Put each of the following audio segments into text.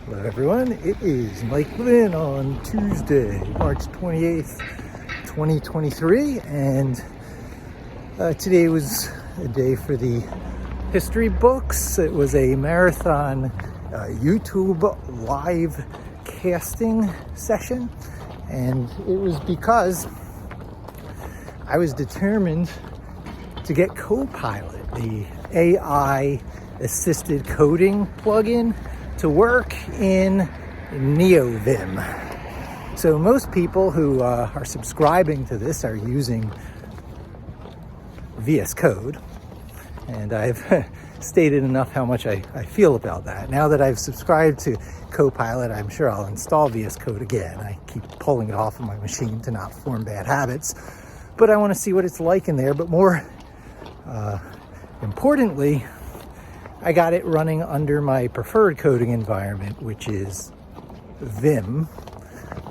Hello everyone, it is Mike Lynn on Tuesday, March 28th, 2023, and today was a day for the history books. It was a marathon YouTube live casting session, and it was because I was determined to get Copilot, the AI-assisted coding plugin, to work in Neovim. So most people who are subscribing to this are using VS Code, and I've stated enough how much I feel about that. Now that I've subscribed to Copilot, I'm sure I'll install VS Code again. I keep pulling it off of my machine to not form bad habits, but I want to see what it's like in there. But more importantly, I got it running under my preferred coding environment, which is Vim,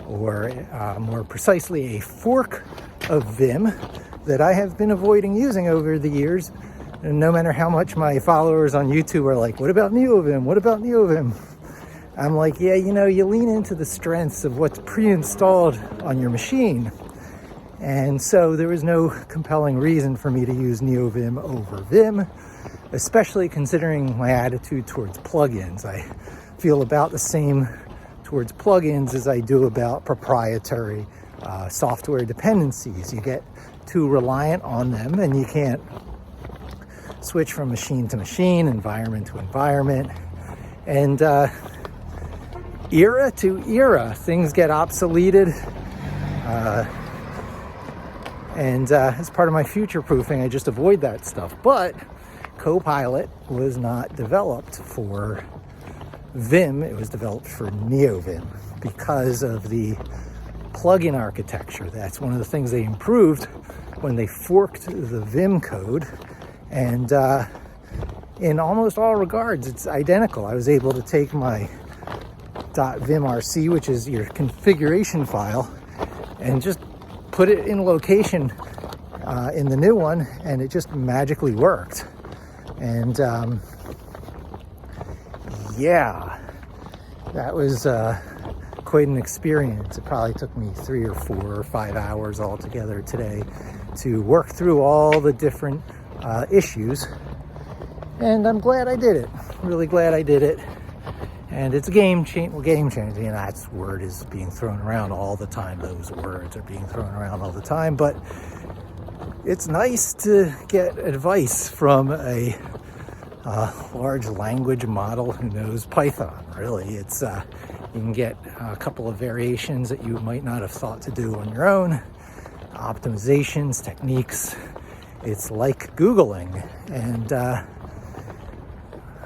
or more precisely a fork of Vim that I have been avoiding using over the years. And no matter how much my followers on YouTube are like, what about Neovim? What about Neovim? I'm like, yeah, you know, you lean into the strengths of what's pre-installed on your machine. And so there was no compelling reason for me to use Neovim over Vim, especially considering my attitude towards plugins. I feel about the same towards plugins as I do about proprietary software dependencies. You get too reliant on them and you can't switch from machine to machine, environment to environment. And era to era, things get obsoleted. And as part of my future proofing, I just avoid that stuff. But Copilot was not developed for Vim, it was developed for Neovim because of the plugin architecture. That's one of the things they improved when they forked the Vim code, and in almost all regards it's identical. I was able to take my .vimrc, which is your configuration file, and just put it in location in the new one, and it just magically worked. And yeah, that was quite an experience. It probably took me 3 or 4 or 5 hours altogether today to work through all the different issues. And I'm glad I did it. Really glad I did it. And it's a game changing. You know, that word is being thrown around all the time. Those words are being thrown around all the time. But it's nice to get advice from a large language model who knows Python. Really, it's you can get a couple of variations that you might not have thought to do on your own, optimizations, techniques. It's like Googling. And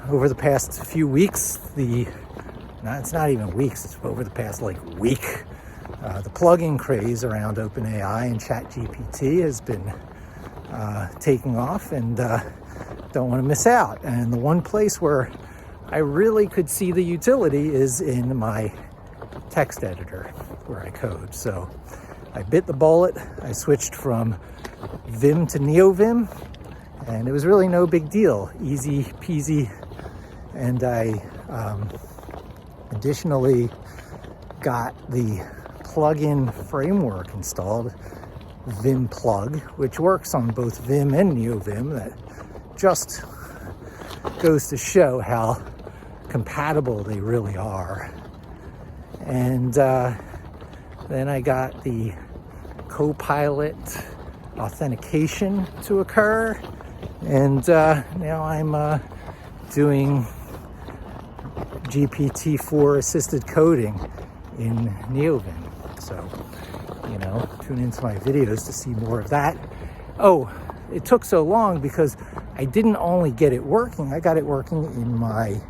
over the past few weeks, it's not even weeks, it's over the past week, the plugin craze around OpenAI and ChatGPT has been taking off, and don't want to miss out. And the one place where I really could see the utility is in my text editor where I code. So I bit the bullet. I switched from Vim to Neovim, and it was really no big deal. Easy peasy. And I additionally got the plugin framework installed, Vim Plug, which works on both Vim and Neovim. That just goes to show how compatible they really are. And then I got the Copilot authentication to occur, and now I'm doing GPT-4 assisted coding in Neovim. So, you know, tune into my videos to see more of that. Oh, it took so long because I didn't only get it working, I got it working in my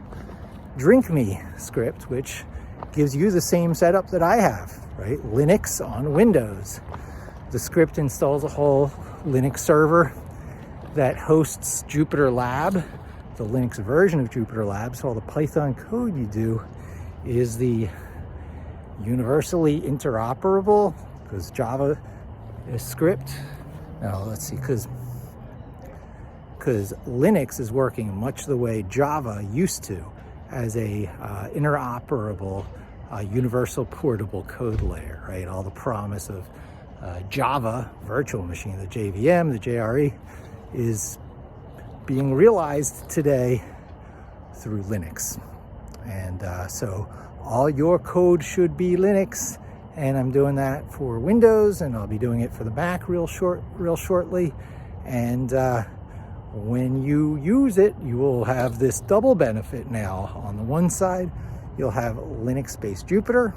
Drink Me script, which gives you the same setup that I have, right? Linux on Windows. The script installs a whole Linux server that hosts Jupyter Lab, the Linux version of Jupyter Lab. So all the Python code you do is the universally interoperable, because Java is script. Now let's see, because Linux is working much the way Java used to, as a interoperable, universal portable code layer, right? All the promise of Java virtual machine, the JVM, the JRE, is being realized today through Linux. And so all your code should be Linux, and I'm doing that for Windows, and I'll be doing it for the Mac real shortly. And when you use it, you will have this double benefit now. On the one side, you'll have Linux-based Jupyter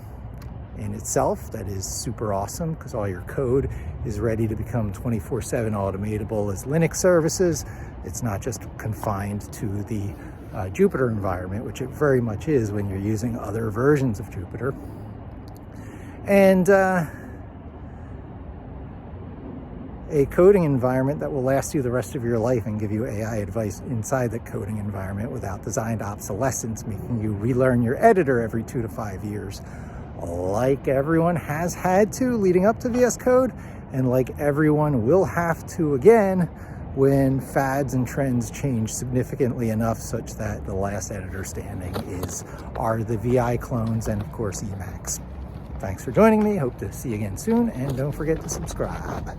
in itself. That is super awesome because all your code is ready to become 24/7 automatable as Linux services. It's not just confined to the Jupyter environment, which it very much is when you're using other versions of Jupyter. And a coding environment that will last you the rest of your life and give you AI advice inside the coding environment without designed obsolescence, making you relearn your editor every 2 to 5 years, like everyone has had to leading up to VS Code, and like everyone will have to again when fads and trends change significantly enough such that the last editor standing are the VI clones and of course Emacs. Thanks for joining me. Hope to see you again soon, and don't forget to subscribe.